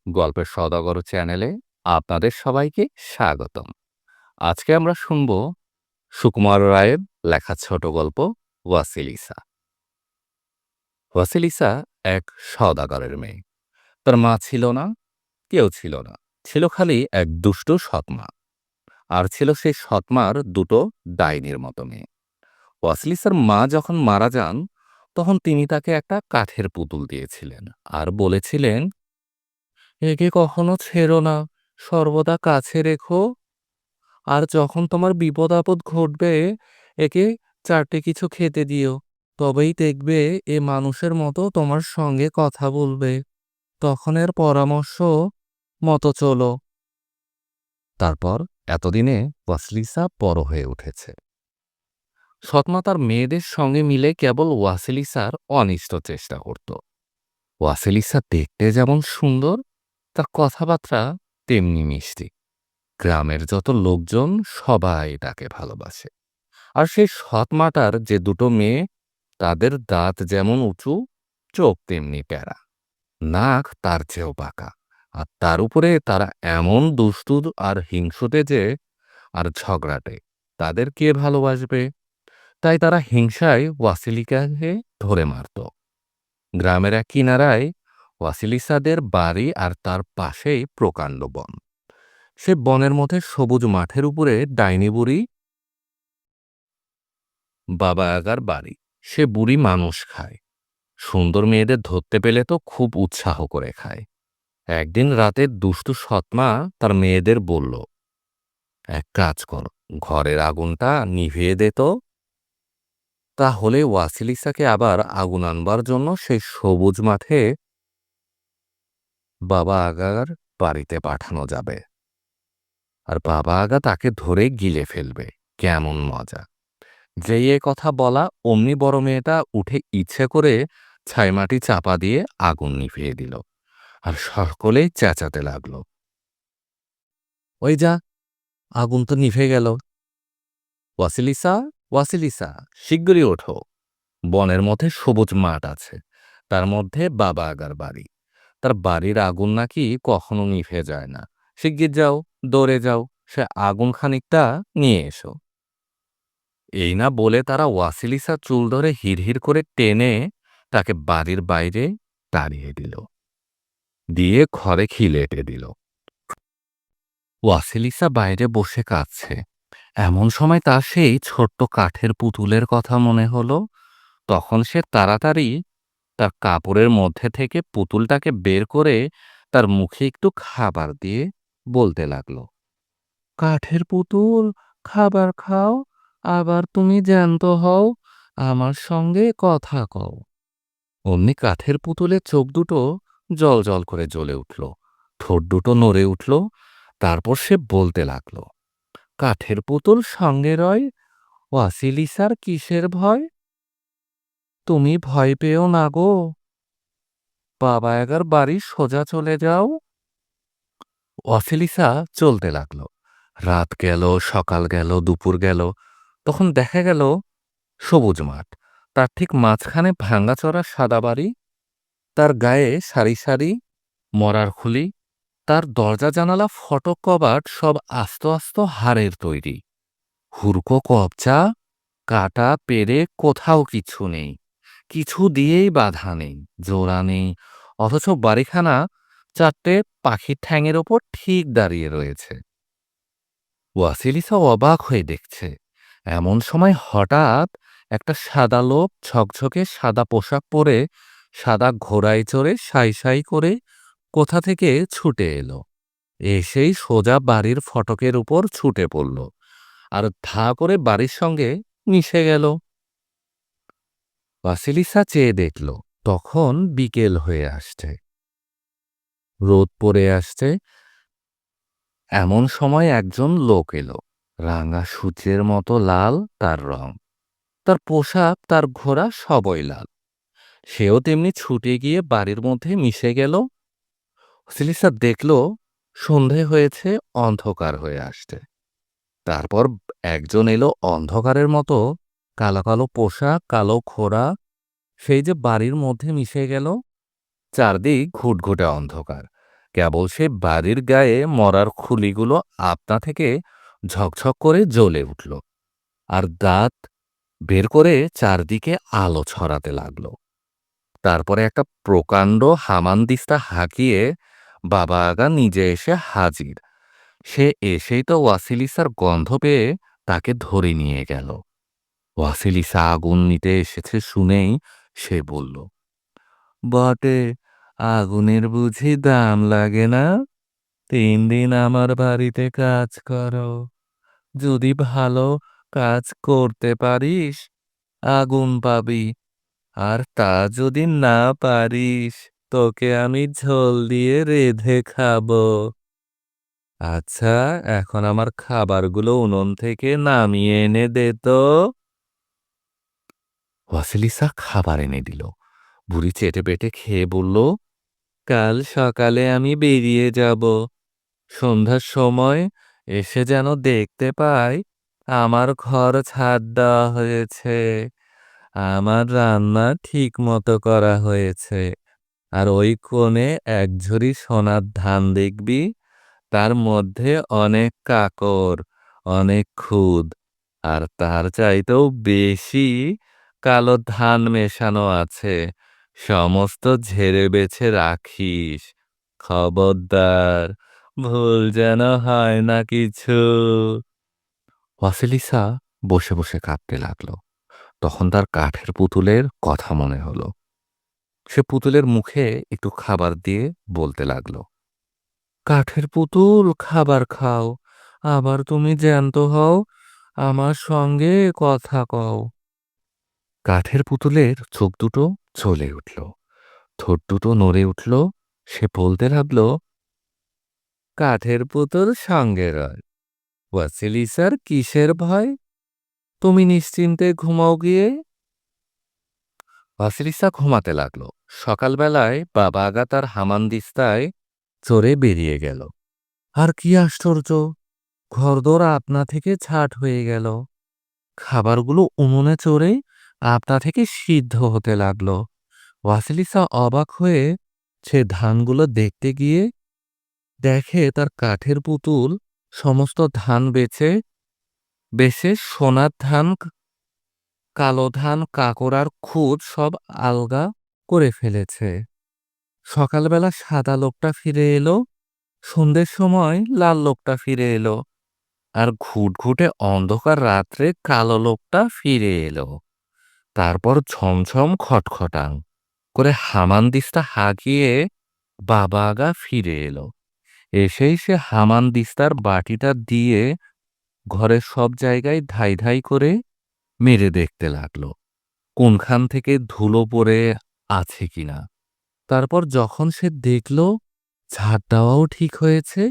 গল্পের সওদাগর চ্যানেলে আপনাদের সবাইকে স্বাগতম। আজকে আমরা শুনব সুকুমার রায়ের লেখা ছোট গল্প ওয়াসিলিসা। ওয়াসিলিসা এক সওদাগরের মেয়ে। তার মা ছিল না, কেউ ছিল না। ছিল খালি এক দুষ্টু সৎমা। আর ছিল সেই সৎমার দুটো ডাইনির মতো মেয়ে। ওয়াসিলিসার মা যখন মারা যান, তখন তিনি তাকে একটা কাঠের পুতুল দিয়েছিলেন আর বলেছিলেন, একে কখনো ছেড়ো না, সর্বদা কাছে রেখো। আর যখন তোমার বিপদ আপদ ঘটবে, একে চারটে কিছু খেতে দিও। তবেই দেখবে এ মানুষের মতো তোমার সঙ্গে কথা বলবে। তখন এর পরামর্শ মতো চলো। তারপর এতদিনে ওয়াসিলিসা বড় হয়ে উঠেছে। সৎমা তার মেয়েদের সঙ্গে মিলে কেবল ওয়াসিলিসার অনিষ্ট চেষ্টা করত। ওয়াসিলিসা দেখতে যেমন সুন্দর, তার কথাবার্তা তেমনি মিষ্টি। গ্রামের যত লোকজন সবাই তাকে ভালোবাসে। আর সেই সৎমাটার যে দুটো মেয়ে, তাদের দাঁত যেমন উঁচু, চোখ তেমনি প্যারা, নাক তার চেয়েও বাঁকা। আর তার উপরে তারা এমন দুষ্টু আর হিংসুটে যে, আর ঝগড়াটে, তাদের কে ভালোবাসবে? তাই তারা হিংসায় ওয়াসিলিকাকে ধরে মারত। গ্রামের এক কিনারায় ওয়াসিলিসাদের বাড়ি, আর তার পাশেই প্রকাণ্ড বন। সে বনের মধ্যে সবুজ মাঠের উপরে ডাইনি বুড়ি বাবা আগার বাড়ি। সে বুড়ি মানুষ খায়, সুন্দর মেয়েদের ধরতে পেলে তো খুব উৎসাহ করে খায়। একদিন রাতে দুষ্টু সৎমা তার মেয়েদের বলল, এক কাজ কর, ঘরের আগুনটা নিভিয়ে দে তো। তাহলে ওয়াসিলিসাকে আবার আগুন আনবার জন্য সেই সবুজ মাঠে বাবা আগার বাড়িতে পাঠানো যাবে। আর বাবা আগা তাকে ধরে গিলে ফেলবে। কেমন মজা! যেই এ কথা বলা, অমনি বড় মেয়েটা উঠে ইচ্ছে করে ছাইমাটি চাপা দিয়ে আগুন নিভিয়ে দিল। আর সকলেই চেঁচাতে লাগলো, ওই যা, আগুন তো নিভে গেল। ওয়াসিলিসা, ওয়াসিলিসা, শিগগিরই ওঠো। বনের মধ্যে সবুজ মাঠ আছে, তার মধ্যে বাবা আগার বাড়ি। তার বাড়ির আগুন নাকি কখনো নিভে যায় না। শিগগির যাও, দৌড়ে যাও, সে আগুন খানিকটা নিয়ে এসো। এই না বলে তারা ওয়াসিলিসার চুল ধরে হিড়হিড় করে টেনে তাকে বাড়ির বাইরে তাড়িয়ে দিল, দিয়ে ঘরে খিলে এঁটে দিল। ওয়াসিলিসা বাইরে বসে কাঁদছে। এমন সময় তার সেই ছোট্ট কাঠের পুতুলের কথা মনে হলো। তখন সে তাড়াতাড়ি তার কাপড়ের মধ্যে থেকে পুতুলটাকে বের করে তার মুখে একটু খাবার দিয়ে বলতে লাগলো, কাঠের পুতুল, খাবার খাও, আবার তুমি জ্যান্ত হও, আমার সঙ্গে কথা কও। অমনি কাঠের পুতুলের চোখ দুটো জল জল করে জ্বলে উঠল, ঠোঁট দুটো নড়ে উঠল। তারপর সে বলতে লাগলো, কাঠের পুতুল সঙ্গে রয়, ওয়াসিলিসার কিসের ভয়? তুমি ভয় পেও না গো, বাবা এগার বাড়ি সোজা চলে যাও। ওয়াসিলিসা চলতে লাগলো। রাত গেল, সকাল গেল, দুপুর গেল। তখন দেখা গেল সবুজ মাঠ, তার ঠিক মাঝখানে ভাঙাচোরা সাদা বাড়ি, তার গায়ে সারি সারি মরার খুলি, তার দরজা জানালা ফটক কবাট সব আস্ত আস্ত হাড়ের তৈরি। হুড়কো কবচা, কাটা পেরে কোথাও কিছু নেই, কিছু দিয়েই বাধা নেই, জোড়া নেই। অথচ বাড়িখানা চারটে পাখির ঠ্যাঙের ওপর ঠিক দাঁড়িয়ে রয়েছে। ওয়াসিলিসা অবাক হয়ে দেখছে। এমন সময় হঠাৎ একটা সাদা লোক ঝকঝকে সাদা পোশাক পরে, সাদা ঘোড়ায় চড়ে সাই সাই করে কোথা থেকে ছুটে এলো। এসেই সোজা বাড়ির ফটকের উপর ছুটে পড়ল, আর ধা করে বাড়ির সঙ্গে মিশে গেল। ওয়াসিলিসা চেয়ে দেখল, তখন বিকেল হয়ে আসছে, রোদ পড়ে আসছে। এমন সময় একজন লোক এলো, রাঙা সূর্যের মতো লাল তার রং, তার পোশাক, তার ঘোড়া সবই লাল। সেও তেমনি ছুটে গিয়ে বাড়ির মধ্যে মিশে গেল। ওয়াসিলিসা দেখল সন্ধে হয়েছে, অন্ধকার হয়ে আসছে। তারপর একজন এলো অন্ধকারের মতো, কালো কালো পোশাক, কালো ঘোড়া, সেই যে বাড়ির মধ্যে মিশে গেল। চারদিক ঘুটঘুটে অন্ধকার, কেবল সে বাড়ির গায়ে মরার খুলিগুলো আপনা থেকে ঝকঝক করে জ্বলে উঠল, আর দাঁত বের করে চারদিকে আলো ছড়াতে লাগলো। তারপরে একটা প্রকাণ্ড হামানদিস্তা হাঁকিয়ে বাবা আগা নিজে এসে হাজির। সে এসেই তো ওয়াসিলিসার গন্ধ পেয়ে তাকে ধরে নিয়ে গেল। ওয়াসিলিসা আগুন নিতে এসেছে শুনেই সে বলল, বটে, আগুনের বুঝি দাম লাগে না? 3 দিন আমার বাড়িতে কাজ করো, যদি ভালো কাজ করতে পারিস আগুন পাবি, আর তা যদি না পারিস তোকে আমি ঝোল দিয়ে রেঁধে খাবো। আচ্ছা, এখন আমার খাবারগুলো উনুন থেকে নামিয়ে এনে দে তো। ওয়াসিলিসা খাবার এনে দিল। বুড়ি চেটে পেটে খেয়ে বলল, কাল সকালে আমি বেরিয়ে যাব। সন্ধ্যার সময় এসে যেন দেখতে পাই আমার ঘর ছাদ দেওয়া হয়েছে, আমার রান্না ঠিক মতো করা হয়েছে। আর ওই কোণে এক ঝুড়ি সোনার ধান দেখবি, তার মধ্যে অনেক কাকর, অনেক খুদ, আর তার চাইতেও বেশি কালো ধান মেশানো আছে। সমস্ত ঝেড়ে বেছে রাখিস, খবরদার, ভুল যেন হয় না কিছু। ওয়াসিলিসা বসে বসে কাঁদতে লাগলো। তখন তার কাঠের পুতুলের কথা মনে হলো। সে পুতুলের মুখে একটু খাবার দিয়ে বলতে লাগলো, কাঠের পুতুল খাবার খাও, আবার তুমি জ্যান্ত হও, আমার সঙ্গে কথা কও। কাঠের পুতুলের চোখ দুটো জ্বলে উঠল, ঠোঁট দুটো নড়ে উঠল। সে বলতে লাগলো, কাঠের পুতুল সঙ্গে রয়, ওয়াসিলিসার কিসের ভয়? তুমি নিশ্চিন্তে ঘুমাও গিয়ে। ওয়াসিলিসা ঘুমাতে লাগলো। সকালবেলায় বাবা আগা তার হামানদিস্তায় চড়ে বেরিয়ে গেল। আর কি আশ্চর্য, ঘরদোর আপনা থেকে ছাট হয়ে গেল। খাবারগুলো উনুনে চড়ে আপনা থেকে সিদ্ধ হতে লাগলো। ওয়াসিলিসা অবাক হয়ে সে ধানগুলো দেখতে গিয়ে দেখে তার কাঠের পুতুল সমস্ত ধান বেছে সোনার ধান, কালো ধান, কাকর আর খুদ সব আলগা করে ফেলেছে। সকালবেলা সাদা লোকটা ফিরে এলো, সন্ধ্যের সময় লাল লোকটা ফিরে এলো, আর ঘুটঘুটে অন্ধকার রাত্রে কালো লোকটা ফিরে এলো। তারপর ঝমঝম খটখটাং করে হামানদিস্তা হাঁকিয়ে বাবা আগা ফিরে এলো। এসেই সে হামানদিস্তার বাটিটা দিয়ে ঘরের সব জায়গায় ধাই ধাই করে মেরে দেখতে লাগলো কোনখান থেকে ধুলো পড়ে আছে কিনা। তারপর যখন সে দেখল ঝাড় দেওয়াও ঠিক হয়েছে,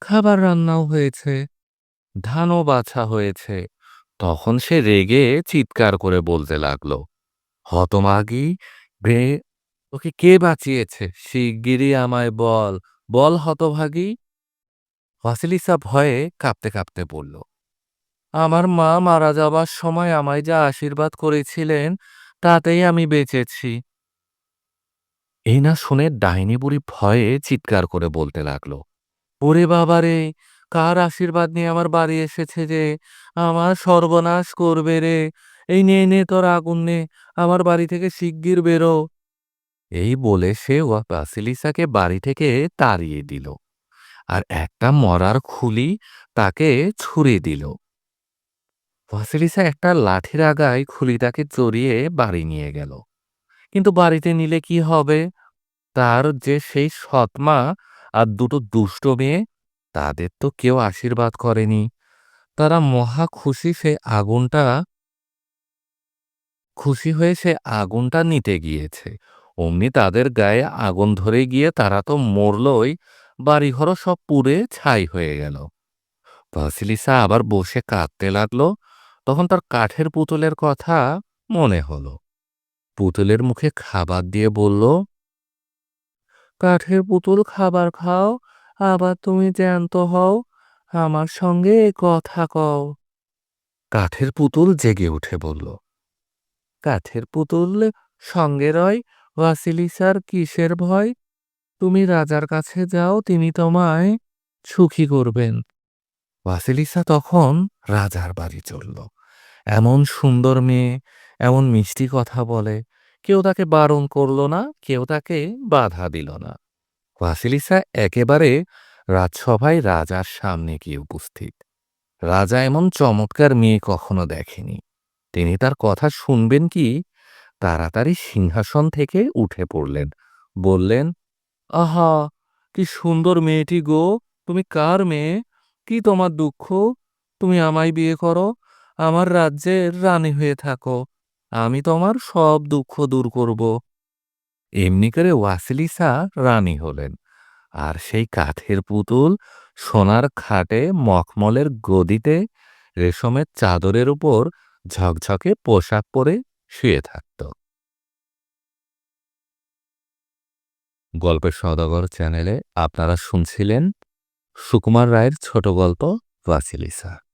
খাবার রান্নাও হয়েছে, ধানও বাছা হয়েছে, তখন সে রেগে চিৎকার করে বলতে লাগলো, হতমাগী, বে, তোকে কে বাঁচিয়েছে? শিগগিরই আমায় বল, বল হতভাগী। ভাসিলিসা ভয়ে কাঁপতে কাঁপতে বলল, আমার মা মারা যাবার সময় আমায় যা আশীর্বাদ করেছিলেন তাতেই আমি বেঁচেছি। এই না শুনে ডাইনি বুড়ি ভয়ে চিৎকার করে বলতে লাগলো, ওরে বাবারে, কার আশীর্বাদ নিয়ে আমার বাড়ি এসেছে যে আমার সর্বনাশ করবে রে! এই নে নে তোর আগুন নে, আমার বাড়ি থেকে শিগগির বেরো। এই বলে সে ওয়াসিলিসাকে বাড়ি থেকে তাড়িয়ে দিল, আর একটা মরার খুলি তাকে ছুঁড়ে দিল। ওয়াসিলিসা একটা লাঠির আগায় খুলিটাকে চড়িয়ে বাড়ি নিয়ে গেল। কিন্তু বাড়িতে নিলে কি হবে? তার যে সেই সৎমা আর দুটো দুষ্ট মেয়ে, তাদের তো কেউ আশীর্বাদ করেনি। তারা মহা খুশি হয়ে সে আগুনটা নিতে গিয়েছে। অমনি তাদের গায়ে আগুন ধরে গিয়ে তারা তো মরলই, বাড়িঘরও সব পুড়ে ছাই হয়ে গেল। ভাসিলিসা আবার বসে কাঁদতে লাগলো। তখন তার কাঠের পুতুলের কথা মনে হলো। পুতুলের মুখে খাবার দিয়ে বলল, কাঠের পুতুল খাবার খাও, আবার তুমি জ্যান্ত হও, আমার সঙ্গে কথা কও। কাঠের পুতুল জেগে উঠে বলল, কাঠের পুতুল সঙ্গে রয়, ভাসিলিসার কিসের ভয়? তুমি রাজার কাছে যাও, তিনি তোমায় সুখী করবেন। ভাসিলিসা তখন রাজার বাড়ি চলল। এমন সুন্দর মেয়ে, এমন মিষ্টি কথা বলে। কেউ তাকে বারণ করল না, কেউ তাকে বাধা দিল না। ভাসিলিসা একেবারে রাজসভায় রাজার সামনে গিয়ে উপস্থিত। রাজা এমন চমৎকার মেয়ে কখনো দেখেনি। তিনি তার কথা শুনবেন কি তাড়াতাড়ি সিংহাসন থেকে উঠে পড়লেন। বললেন, আহা! কি সুন্দর মেয়েটি গো! তুমি কার মেয়ে? কি তোমার দুঃখ? তুমি আমায় বিয়ে করো, আমার রাজ্যের রানী হয়ে থাকো। আমি তোমার সব দুঃখ দূর করব। এমনি করে ওয়াসিলিসা রানী হলেন। আর সেই কাঠের পুতুল সোনার খাটে মখমলের গদিতে রেশমের চাদরের উপর ঝকঝকে পোশাক পরে শুয়ে থাকত। গল্পের সওদাগর চ্যানেলে আপনারা শুনছিলেন সুকুমার রায়ের ছোট গল্প ওয়াসিলিসা।